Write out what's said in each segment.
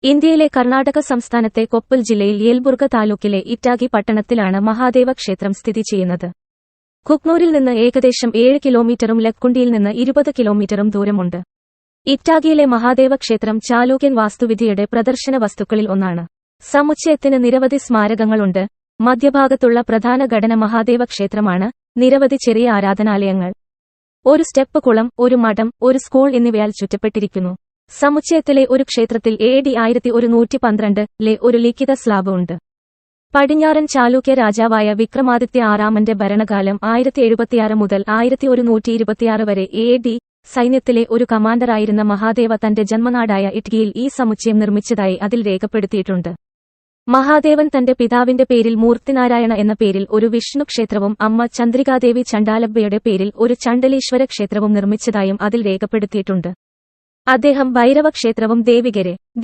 ഇന്ത്യയിലെ കർണാടക സംസ്ഥാനത്തെ കൊപ്പൽ ജില്ലയിൽ യേൽബുർഗ താലൂക്കിലെ ഇറ്റാഗി പട്ടണത്തിലാണ് മഹാദേവ ക്ഷേത്രം സ്ഥിതി ചെയ്യുന്നത്. കുക്നൂരിൽ നിന്ന് ഏകദേശം 7 കിലോമീറ്ററും ലക്കുണ്ടിയിൽ നിന്ന് 20 കിലോമീറ്ററും ദൂരമുണ്ട്. ഇറ്റാഗിയിലെ മഹാദേവ ക്ഷേത്രം ചാലൂക്യൻ വാസ്തുവിദ്യയുടെ പ്രദർശന വസ്തുക്കളിൽ ഒന്നാണ്. സമുച്ചയത്തിന് നിരവധി സ്മാരകങ്ങളുണ്ട്. മധ്യഭാഗത്തുള്ള പ്രധാന ഘടന മഹാദേവ ക്ഷേത്രമാണ്. നിരവധി ചെറിയ ആരാധനാലയങ്ങൾ, ഒരു സ്റ്റെപ്പ് കുളം, ഒരു മഠം, ഒരു സ്കൂൾ എന്നിവയാൽ ചുറ്റപ്പെട്ടിരിക്കുന്നു. സമുച്ചയത്തിലെ ഒരു ക്ഷേത്രത്തിൽ AD 1112 ഒരു ലിഖിത സ്ലാബ് ഉണ്ട്. പടിഞ്ഞാറൻ ചാലൂക്യ രാജാവായ വിക്രമാദിത്യ ആറാമന്റെ ഭരണകാലം 1076 മുതൽ 1126 വരെ AD. സൈന്യത്തിലെ ഒരു കമാൻഡറായിരുന്ന മഹാദേവ തന്റെ ജന്മനാടായ ഇട്കിയിൽ ഈ സമുച്ചയം നിർമ്മിച്ചതായി അതിൽ രേഖപ്പെടുത്തിയിട്ടുണ്ട്. മഹാദേവൻ തന്റെ പിതാവിന്റെ പേരിൽ മൂർത്തിനാരായണ എന്ന പേരിൽ ഒരു വിഷ്ണു ക്ഷേത്രവും അമ്മ ചന്ദ്രികാദേവി ചണ്ഡാലബ്ബയുടെ പേരിൽ ഒരു ചണ്ഡലീശ്വര ക്ഷേത്രവും നിർമ്മിച്ചതായും അതിൽ രേഖപ്പെടുത്തിയിട്ടുണ്ട്. അദ്ദേഹം ഭൈരവ ക്ഷേത്രവും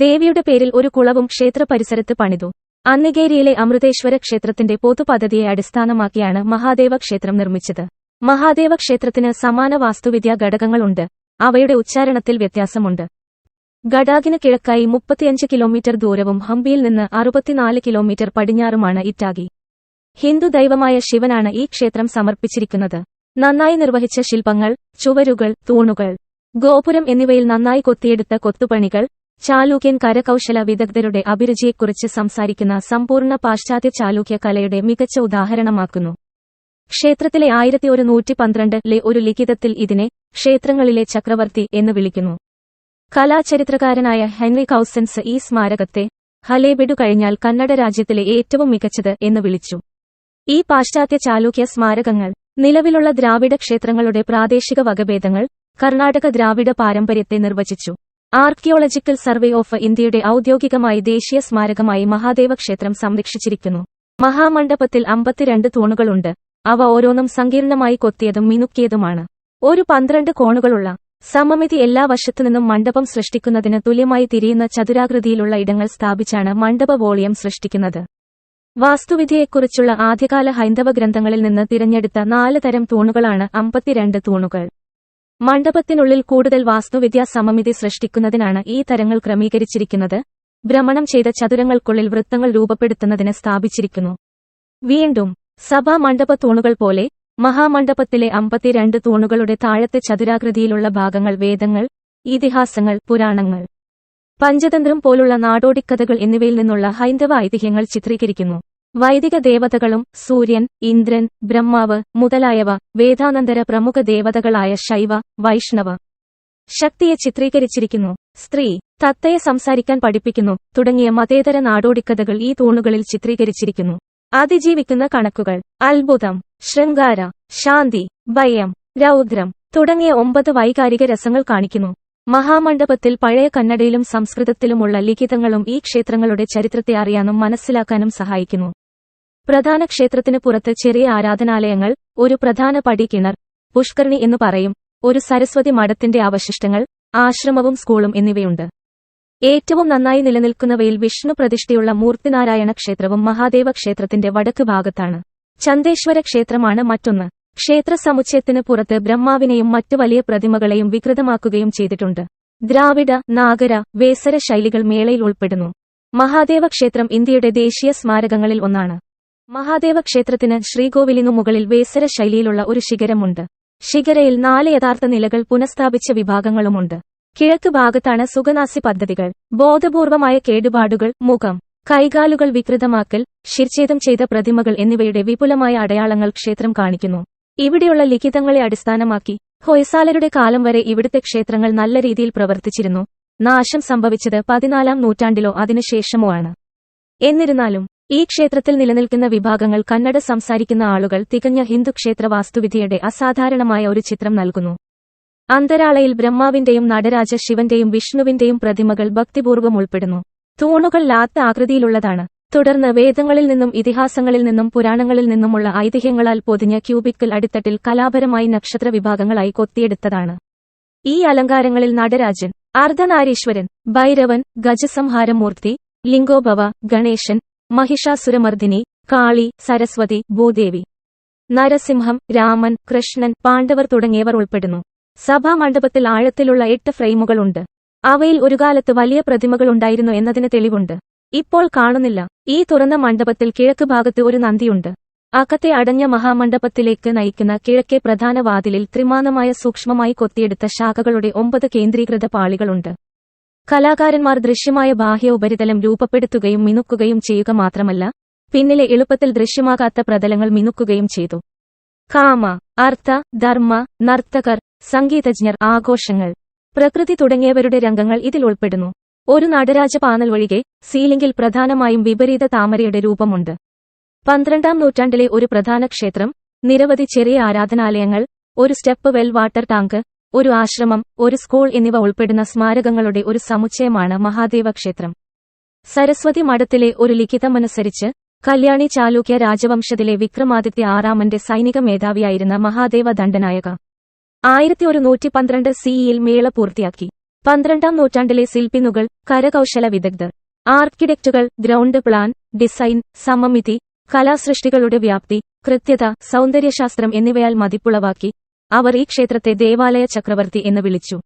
ദേവിയുടെ പേരിൽ ഒരു കുളവും ക്ഷേത്ര പരിസരത്ത് പണിതു. അന്നിഗേരിയിലെ അമൃതേശ്വര ക്ഷേത്രത്തിന്റെ പൊതുപദ്ധതിയെ അടിസ്ഥാനമാക്കിയാണ് മഹാദേവ ക്ഷേത്രം നിർമ്മിച്ചത്. മഹാദേവ ക്ഷേത്രത്തിന് സമാന വാസ്തുവിദ്യാ ഘടകങ്ങളുണ്ട്. അവയുടെ ഉച്ചാരണത്തിൽ വ്യത്യാസമുണ്ട്. ഗഡാഗിന് കിഴക്കായി 35 കിലോമീറ്റർ ദൂരവും ഹംപിയിൽ നിന്ന് 64 കിലോമീറ്റർ പടിഞ്ഞാറുമാണ് ഇറ്റാഗി. ഹിന്ദു ദൈവമായ ശിവനാണ് ഈ ക്ഷേത്രം സമർപ്പിച്ചിരിക്കുന്നത്. നന്നായി നിർവഹിച്ച ശില്പങ്ങൾ, ചുവരുകൾ, തൂണുകൾ, ഗോപുരം എന്നിവയിൽ നന്നായി കൊത്തിയെടുത്ത കൊത്തുപണികൾ ചാലൂക്യൻ കരകൗശല വിദഗ്ധരുടെ അഭിരുചിയെക്കുറിച്ച് സംസാരിക്കുന്ന സമ്പൂർണ്ണ പാശ്ചാത്യ ചാലൂക്യ കലയുടെ മികച്ച ഉദാഹരണമാക്കുന്നു. ക്ഷേത്രത്തിലെ 1112 ഒരു ലിഖിതത്തിൽ ഇതിനെ ക്ഷേത്രങ്ങളിലെ ചക്രവർത്തി എന്ന് വിളിക്കുന്നു. കലാചരിത്രകാരനായ ഹെൻറി കൌസൻസ് ഈ സ്മാരകത്തെ ഹലേബിഡു കഴിഞ്ഞാൽ കന്നഡ രാജ്യത്തിലെ ഏറ്റവും മികച്ചത് എന്ന് വിളിച്ചു. ഈ പാശ്ചാത്യ ചാലൂക്യ സ്മാരകങ്ങൾ നിലവിലുള്ള ദ്രാവിഡ ക്ഷേത്രങ്ങളുടെ പ്രാദേശിക വകഭേദങ്ങൾ, കർണാടക ദ്രാവിഡ പാരമ്പര്യത്തെ നിർവചിച്ചു. ആർക്കിയോളജിക്കൽ സർവേ ഓഫ് ഇന്ത്യയുടെ ഔദ്യോഗികമായി ദേശീയ സ്മാരകമായി മഹാദേവ ക്ഷേത്രം സംരക്ഷിച്ചിരിക്കുന്നു. മഹാമണ്ഡപത്തിൽ 52 തൂണുകളുണ്ട്. അവ ഓരോന്നും സങ്കീർണമായി കൊത്തിയതും മിനുക്കിയതുമാണ്. ഒരു 12 കോണുകളുള്ള സമമിതി എല്ലാ വശത്തുനിന്നും മണ്ഡപം സൃഷ്ടിക്കുന്നതിന് തുല്യമായി തിരിയുന്ന ചതുരാകൃതിയിലുള്ള ഇടങ്ങൾ സ്ഥാപിച്ചാണ് മണ്ഡപ വോളിയം സൃഷ്ടിക്കുന്നത്. വാസ്തുവിദ്യയെക്കുറിച്ചുള്ള ആദ്യകാല ഹൈന്ദവ ഗ്രന്ഥങ്ങളിൽ നിന്ന് തിരഞ്ഞെടുത്ത 4 തരം തൂണുകളാണ് 52 തൂണുകൾ. മണ്ഡപത്തിനുള്ളിൽ കൂടുതൽ വാസ്തുവിദ്യാ സമമിതി സൃഷ്ടിക്കുന്നതിനാണ് ഈ തരങ്ങൾ ക്രമീകരിച്ചിരിക്കുന്നത്. ഭ്രമണം ചെയ്ത ചതുരങ്ങൾക്കുള്ളിൽ വൃത്തങ്ങൾ രൂപപ്പെടുത്തുന്നതിന് സ്ഥാപിച്ചിരിക്കുന്നു. വീണ്ടും സഭാ മണ്ഡപ തൂണുകൾ പോലെ മഹാമണ്ഡപത്തിലെ 52 തൂണുകളുടെ താഴത്തെ ചതുരാകൃതിയിലുള്ള ഭാഗങ്ങൾ വേദങ്ങൾ, ഇതിഹാസങ്ങൾ, പുരാണങ്ങൾ, പഞ്ചതന്ത്രം പോലുള്ള നാടോടിക്കഥകൾ എന്നിവയിൽ നിന്നുള്ള ഹൈന്ദവ ഐതിഹ്യങ്ങൾ ചിത്രീകരിക്കുന്നു. വൈദിക ദേവതകളും സൂര്യൻ, ഇന്ദ്രൻ, ബ്രഹ്മാവ് മുതലായവ, വേദാനന്തര പ്രമുഖ ദേവതകളായ ശൈവ, വൈഷ്ണവ ശക്തിയെ ചിത്രീകരിച്ചിരിക്കുന്നു. സ്ത്രീ തത്തയെ സംസാരിക്കാൻ പഠിപ്പിക്കുന്നു തുടങ്ങിയ മതേതര നാടോടിക്കഥകൾ ഈ തൂണുകളിൽ ചിത്രീകരിച്ചിരിക്കുന്നു. അതിജീവിക്കുന്ന കണക്കുകൾ, അത്ഭുതം, ശൃംഗാര, ശാന്തി, ഭയം, രൗദ്രം തുടങ്ങിയ 9 വൈകാരിക രസങ്ങൾ കാണിക്കുന്നു. മഹാമണ്ഡപത്തിൽ പഴയ കന്നഡയിലും സംസ്കൃതത്തിലുമുള്ള ലിഖിതങ്ങളും ഈ ക്ഷേത്രങ്ങളുടെ ചരിത്രത്തെ അറിയാനും മനസ്സിലാക്കാനും സഹായിക്കുന്നു. പ്രധാന ക്ഷേത്രത്തിന് പുറത്ത് ചെറിയ ആരാധനാലയങ്ങൾ, ഒരു പ്രധാന പടികിണർ, പുഷ്കരണി എന്നു പറയും, ഒരു സരസ്വതി മഠത്തിന്റെ അവശിഷ്ടങ്ങൾ, ആശ്രമവും സ്കൂളും എന്നിവയുണ്ട്. ഏറ്റവും നന്നായി നിലനിൽക്കുന്നവയിൽ വിഷ്ണു പ്രതിഷ്ഠയുള്ള മൂർത്തിനാരായണ ക്ഷേത്രവും മഹാദേവ ക്ഷേത്രത്തിന്റെ വടക്ക് ഭാഗത്താണ്. ചന്ദേശ്വര ക്ഷേത്രമാണ് മറ്റൊന്ന്. ക്ഷേത്ര സമുച്ചയത്തിന് പുറത്ത് ബ്രഹ്മാവിനെയും മറ്റു വലിയ പ്രതിമകളെയും വികൃതമാക്കുകയും ചെയ്തിട്ടുണ്ട്. ദ്രാവിഡ, നാഗര, വേസര ശൈലികൾ മേളയിൽ ഉൾപ്പെടുന്നു. മഹാദേവ ക്ഷേത്രം ഇന്ത്യയുടെ ദേശീയ സ്മാരകങ്ങളിൽ ഒന്നാണ്. മഹാദേവ ക്ഷേത്രത്തിന് ശ്രീകോവിലിനു മുകളിൽ വേസര ശൈലിയിലുള്ള ഒരു ശിഖരമുണ്ട്. ശിഖരയിൽ 4 യഥാർത്ഥ നിലകൾ പുനഃസ്ഥാപിച്ച വിഭാഗങ്ങളുമുണ്ട്. കിഴക്ക് ഭാഗത്താണ് സുഖനാസി പദ്ധതികൾ. ബോധപൂർവമായ കേടുപാടുകൾ, മുഖം, കൈകാലുകൾ വികൃതമാക്കൽ, ശിർച്ഛേദം ചെയ്ത പ്രതിമകൾ എന്നിവയുടെ വിപുലമായ അടയാളങ്ങൾ ക്ഷേത്രം കാണിക്കുന്നു. ഇവിടെയുള്ള ലിഖിതങ്ങളെ അടിസ്ഥാനമാക്കി ഹൊയ്സാലരുടെ കാലം വരെ ഇവിടുത്തെ ക്ഷേത്രങ്ങൾ നല്ല രീതിയിൽ പ്രവർത്തിച്ചിരുന്നു. നാശം സംഭവിച്ചത് 14-ാം നൂറ്റാണ്ടിലോ അതിനുശേഷമോ ആണ്. എന്നിരുന്നാലും ഈ ക്ഷേത്രത്തിൽ നിലനിൽക്കുന്ന വിഭാഗങ്ങൾ കന്നഡ സംസാരിക്കുന്ന ആളുകൾ തികഞ്ഞ ഹിന്ദു ക്ഷേത്ര വാസ്തുവിദ്യയുടെ അസാധാരണമായ ഒരു ചിത്രം നൽകുന്നു. അന്തരാളയിൽ ബ്രഹ്മാവിന്റെയും നടരാജ ശിവന്റെയും വിഷ്ണുവിന്റെയും പ്രതിമകൾ ഭക്തിപൂർവ്വം ഉൾപ്പെടുന്നു. തൂണുകൾ ലാത്ത ആകൃതിയിലുള്ളതാണ്. തുടർന്ന് വേദങ്ങളിൽ നിന്നും ഇതിഹാസങ്ങളിൽ നിന്നും പുരാണങ്ങളിൽ നിന്നുമുള്ള ഐതിഹ്യങ്ങളാൽ പൊതിഞ്ഞ ക്യൂബിക്കൽ അടിത്തട്ടിൽ കലാപരമായി നക്ഷത്ര വിഭാഗങ്ങളായി കൊത്തിയെടുത്തതാണ്. ഈ അലങ്കാരങ്ങളിൽ നടരാജൻ, അർദ്ധനാരീശ്വരൻ, ഭൈരവൻ, ഗജസംഹാരമൂർത്തി, ലിംഗോഭവ, ഗണേശൻ, മഹിഷാസുരമർദിനി, കാളി, സരസ്വതി, ഭൂദേവി, നരസിംഹം, രാമൻ, കൃഷ്ണൻ, പാണ്ഡവർ തുടങ്ങിയവർ ഉൾപ്പെടുന്നു. സഭാമണ്ഡപത്തിൽ ആഴത്തിലുള്ള 8 ഫ്രെയിമുകളുണ്ട്. അവയിൽ ഒരു കാലത്ത് വലിയ പ്രതിമകളുണ്ടായിരുന്നു എന്നതിന് തെളിവുണ്ട്. ഇപ്പോൾ കാണുന്നില്ല. ഈ തുറന്ന മണ്ഡപത്തിൽ കിഴക്ക് ഭാഗത്ത് ഒരു നന്ദിയുണ്ട്. അകത്തെ അടഞ്ഞ മഹാമണ്ഡപത്തിലേക്ക് നയിക്കുന്ന കിഴക്കേ പ്രധാന വാതിലിൽ ത്രിമാനമായ സൂക്ഷ്മമായി കൊത്തിയെടുത്ത ശാഖകളുടെ 9 കേന്ദ്രീകൃത പാളികളുണ്ട്. കലാകാരന്മാർ ദൃശ്യമായ ബാഹ്യ ഉപരിതലം രൂപപ്പെടുത്തുകയും മിനുക്കുകയും ചെയ്യുക മാത്രമല്ല, പിന്നിലെ എളുപ്പത്തിൽ ദൃശ്യമാകാത്ത പ്രതലങ്ങൾ മിനുക്കുകയും ചെയ്തു. കാമ, അർത്ഥ, ധർമ്മ, നർത്തകർ, സംഗീതജ്ഞർ, ആഘോഷങ്ങൾ, പ്രകൃതി തുടങ്ങിയവരുടെ രംഗങ്ങൾ ഇതിൽ ഉൾപ്പെടുന്നു. ഒരു നടരാജ പാനൽ ഒഴികെ സീലിംഗിൽ പ്രധാനമായും വിപരീത താമരയുടെ രൂപമുണ്ട്. 12ാം നൂറ്റാണ്ടിലെ ഒരു പ്രധാന ക്ഷേത്രം, നിരവധി ചെറിയ ആരാധനാലയങ്ങൾ, ഒരു സ്റ്റെപ്പ് വെൽ വാട്ടർ ടാങ്ക്, ഒരു ആശ്രമം, ഒരു സ്കൂൾ എന്നിവ ഉൾപ്പെടുന്ന സ്മാരകങ്ങളുടെ ഒരു സമുച്ചയമാണ് മഹാദേവ ക്ഷേത്രം. സരസ്വതി മഠത്തിലെ ഒരു ലിഖിതമനുസരിച്ച് കല്യാണി ചാലൂക്യ രാജവംശത്തിലെ വിക്രമാദിത്യ ആറാമന്റെ സൈനിക മേധാവിയായിരുന്ന മഹാദേവ ദണ്ഡനായക 1112 സിഇയിൽ മേള പൂർത്തിയാക്കി. 12ാം നൂറ്റാണ്ടിലെ ശില്പിനുകൾ, കരകൗശല വിദഗ്ധർ, ആർക്കിടെക്റ്റുകൾ ഗ്രൗണ്ട് പ്ലാൻ, ഡിസൈൻ, സമമിതി, കലാസൃഷ്ടികളുടെ വ്യാപ്തി, കൃത്യത, സൗന്ദര്യശാസ്ത്രം എന്നിവയാൽ മതിപ്പുളവാക്കി അവർ ഈ ക്ഷേത്രത്തെ ദേവാലയ ചക്രവർത്തി എന്ന് വിളിച്ചു.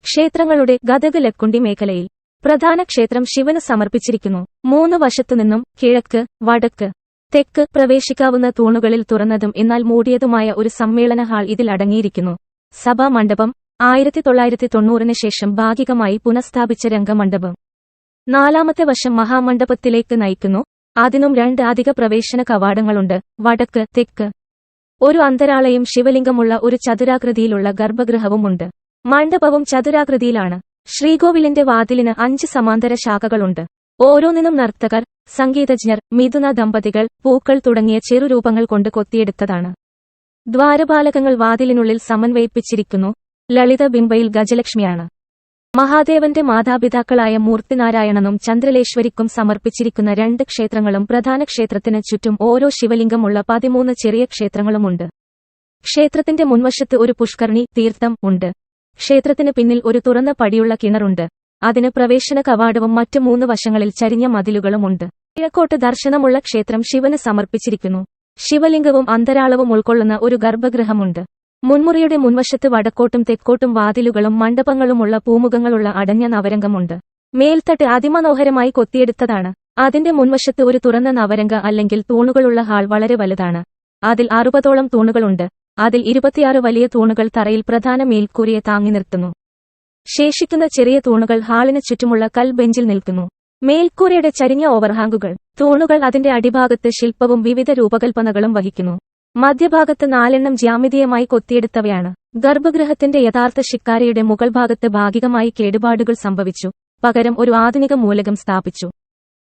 ക്ഷേത്രങ്ങളുടെ ഗദഗ് ലക്കുണ്ടി മേഖലയിൽ പ്രധാന ക്ഷേത്രം ശിവന് സമർപ്പിച്ചിരിക്കുന്നു. 3 വശത്തുനിന്നും കിഴക്ക്, വടക്ക്, തെക്ക് പ്രവേശിക്കാവുന്ന തൂണുകളിൽ തുറന്നതും എന്നാൽ മൂടിയതുമായ ഒരു സമ്മേളന ഹാൾ ഇതിൽ അടങ്ങിയിരിക്കുന്നു. സഭാ മണ്ഡപം 1990 ശേഷം ഭാഗികമായി പുനഃസ്ഥാപിച്ച രംഗമണ്ഡപം. 4ാമത്തെ വശം മഹാമണ്ഡപത്തിലേക്ക് നയിക്കുന്നു. അതിനും 2 അധിക പ്രവേശന കവാടങ്ങളുണ്ട്, വടക്ക്, തെക്ക്. ഒരു അന്തരാളയും ശിവലിംഗമുള്ള ഒരു ചതുരാകൃതിയിലുള്ള ഗർഭഗൃഹവുമുണ്ട്. മണ്ഡപവും ചതുരാകൃതിയിലാണ്. ശ്രീകോവിലിന്റെ വാതിലിന് 5 സമാന്തര ശാഖകളുണ്ട്. ഓരോന്നിനും നർത്തകർ, സംഗീതജ്ഞർ, മിഥുന ദമ്പതികൾ, പൂക്കൾ തുടങ്ങിയ ചെറുരൂപങ്ങൾ കൊണ്ട് കൊത്തിയെടുത്തതാണ്. ദ്വാരപാലകങ്ങൾ വാതിലിനുള്ളിൽ സമന്വയിപ്പിച്ചിരിക്കുന്നു. ലളിത ബിംബയിൽ ഗജലക്ഷ്മിയാണ്. മഹാദേവന്റെ മാതാപിതാക്കളായ മൂർത്തിനാരായണനും ചന്ദ്രലേശ്വരിക്കും സമർപ്പിച്ചിരിക്കുന്ന 2 ക്ഷേത്രങ്ങളും പ്രധാന ക്ഷേത്രത്തിന് ചുറ്റും ഓരോ ശിവലിംഗമുള്ള 13 ചെറിയ ക്ഷേത്രങ്ങളുമുണ്ട്. ക്ഷേത്രത്തിന്റെ മുൻവശത്ത് ഒരു പുഷ്കരണി തീർത്ഥം ഉണ്ട്. ക്ഷേത്രത്തിന് പിന്നിൽ ഒരു തുറന്ന പടിയുള്ള കിണറുണ്ട്. അതിന് പ്രവേശന കവാടവും മറ്റ് 3 വശങ്ങളിൽ ചരിഞ്ഞ മതിലുകളുമുണ്ട്. കിഴക്കോട്ട് ദർശനമുള്ള ക്ഷേത്രം ശിവന് സമർപ്പിച്ചിരിക്കുന്നു. ശിവലിംഗവും അന്തരാളവും ഉൾക്കൊള്ളുന്ന ഒരു ഗർഭഗൃഹമുണ്ട്. മുൻമുറിയുടെ മുൻവശത്ത് വടക്കോട്ടും തെക്കോട്ടും വാതിലുകളും മണ്ഡപങ്ങളുമുള്ള പൂമുഖങ്ങളുള്ള അടഞ്ഞ നവരംഗമുണ്ട്. മേൽത്തട്ട് അതിമനോഹരമായി കൊത്തിയെടുത്തതാണ്. അതിന്റെ മുൻവശത്ത് ഒരു തുറന്ന നവരംഗ അല്ലെങ്കിൽ തൂണുകളുള്ള ഹാൾ വളരെ വലുതാണ്. അതിൽ 60ഓളം തൂണുകളുണ്ട്. അതിൽ 26 വലിയ തൂണുകൾ തറയിൽ പ്രധാന മേൽക്കൂരയെ താങ്ങി നിർത്തുന്നു. ശേഷിക്കുന്ന ചെറിയ തൂണുകൾ ഹാളിന് ചുറ്റുമുള്ള കൽബെഞ്ചിൽ നിൽക്കുന്നു. മേൽക്കൂരയുടെ ചരിഞ്ഞ ഓവർഹാങ്ങുകൾ. തൂണുകൾ അതിന്റെ അടിഭാഗത്ത് ശില്പവും വിവിധ രൂപകൽപ്പനകളും വഹിക്കുന്നു. മധ്യഭാഗത്ത് 4 ജ്യാമിതീയമായി കൊത്തിയെടുത്തവയാണ്. ഗർഭഗൃഹത്തിന്റെ യഥാർത്ഥ ശിക്കാരിയുടെ മുകൾ ഭാഗത്ത് ഭാഗികമായി കേടുപാടുകൾ സംഭവിച്ചു. പകരം ഒരു ആധുനിക മൂലകം സ്ഥാപിച്ചു.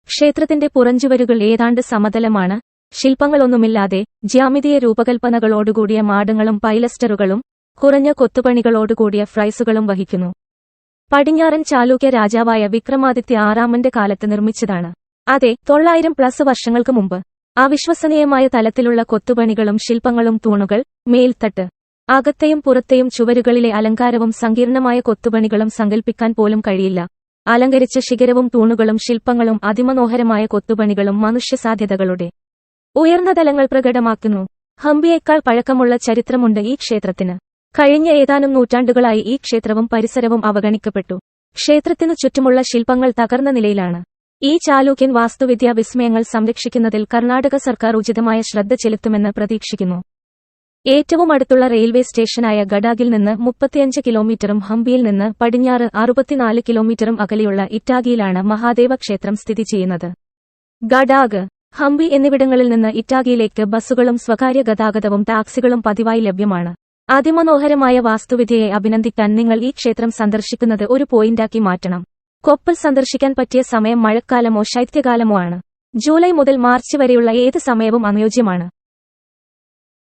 ക്ഷേത്രത്തിന്റെ പുറഞ്ചുവരുകൾ ഏതാണ്ട് സമതലമാണ്. ശില്പങ്ങളൊന്നുമില്ലാതെ ജ്യാമിതീയ രൂപകൽപ്പനകളോടുകൂടിയ മാടങ്ങളും പൈലസ്റ്ററുകളും കുറഞ്ഞ കൊത്തുപണികളോടുകൂടിയ ഫ്രൈസുകളും വഹിക്കുന്നു. പടിഞ്ഞാറൻ ചാലൂക്യ രാജാവായ വിക്രമാദിത്യ ആറാമന്റെ കാലത്ത് നിർമ്മിച്ചതാണ്. അതെ, 900+ വർഷങ്ങൾക്ക് മുമ്പ്. അവിശ്വസനീയമായ തലത്തിലുള്ള കൊത്തുപണികളും ശില്പങ്ങളും. തൂണുകൾ, മേൽത്തട്ട്, അകത്തെയും പുറത്തെയും ചുവരുകളിലെ അലങ്കാരവും സങ്കീർണമായ കൊത്തുപണികളും സങ്കൽപ്പിക്കാൻ പോലും കഴിയില്ല. അലങ്കരിച്ച ശിഖരവും തൂണുകളും ശില്പങ്ങളും അതിമനോഹരമായ കൊത്തുപണികളും മനുഷ്യസാധ്യതകളുടെ ഉയർന്ന തലങ്ങൾ പ്രകടമാക്കുന്നു. ഹംപിയേക്കാൾ പഴക്കമുള്ള ചരിത്രമുണ്ട് ഈ ക്ഷേത്രത്തിന്. കഴിഞ്ഞ ഏതാനും നൂറ്റാണ്ടുകളായി ഈ ക്ഷേത്രവും പരിസരവും അവഗണിക്കപ്പെട്ടു. ക്ഷേത്രത്തിനു ചുറ്റുമുള്ള ശില്പങ്ങൾ തകർന്ന നിലയിലാണ്. ഈ ചാലൂക്യൻ വാസ്തുവിദ്യാ വിസ്മയങ്ങൾ സംരക്ഷിക്കുന്നതിൽ കർണാടക സർക്കാർ ഉചിതമായ ശ്രദ്ധ ചെലുത്തുമെന്ന് പ്രതീക്ഷിക്കുന്നു. ഏറ്റവും അടുത്തുള്ള റെയിൽവേ സ്റ്റേഷനായ ഗഡാഗിൽ നിന്ന് 35 കിലോമീറ്ററും ഹംപിയിൽ നിന്ന് പടിഞ്ഞാറ് 64 കിലോമീറ്ററും അകലെയുള്ള ഇറ്റാഗിയിലാണ് മഹാദേവ ക്ഷേത്രം സ്ഥിതി ചെയ്യുന്നത്. ഗഡാഗ്, ഹംപി എന്നിവിടങ്ങളിൽ നിന്ന് ഇറ്റാഗിയിലേക്ക് ബസ്സുകളും സ്വകാര്യ ഗതാഗതവും ടാക്സികളും പതിവായി ലഭ്യമാണ്. അതിമനോഹരമായ വാസ്തുവിദ്യയെ അഭിനന്ദിക്കാൻ നിങ്ങൾ ഈ ക്ഷേത്രം സന്ദർശിക്കുന്നത് ഒരു പോയിന്റാക്കി മാറ്റണം. കൊപ്പൽ സന്ദർശിക്കാൻ പറ്റിയ സമയം മഴക്കാലമോ ശൈത്യകാലമോ ആണ്. ജൂലൈ മുതൽ മാർച്ച് വരെയുള്ള ഏത് സമയവും അനുയോജ്യമാണ്.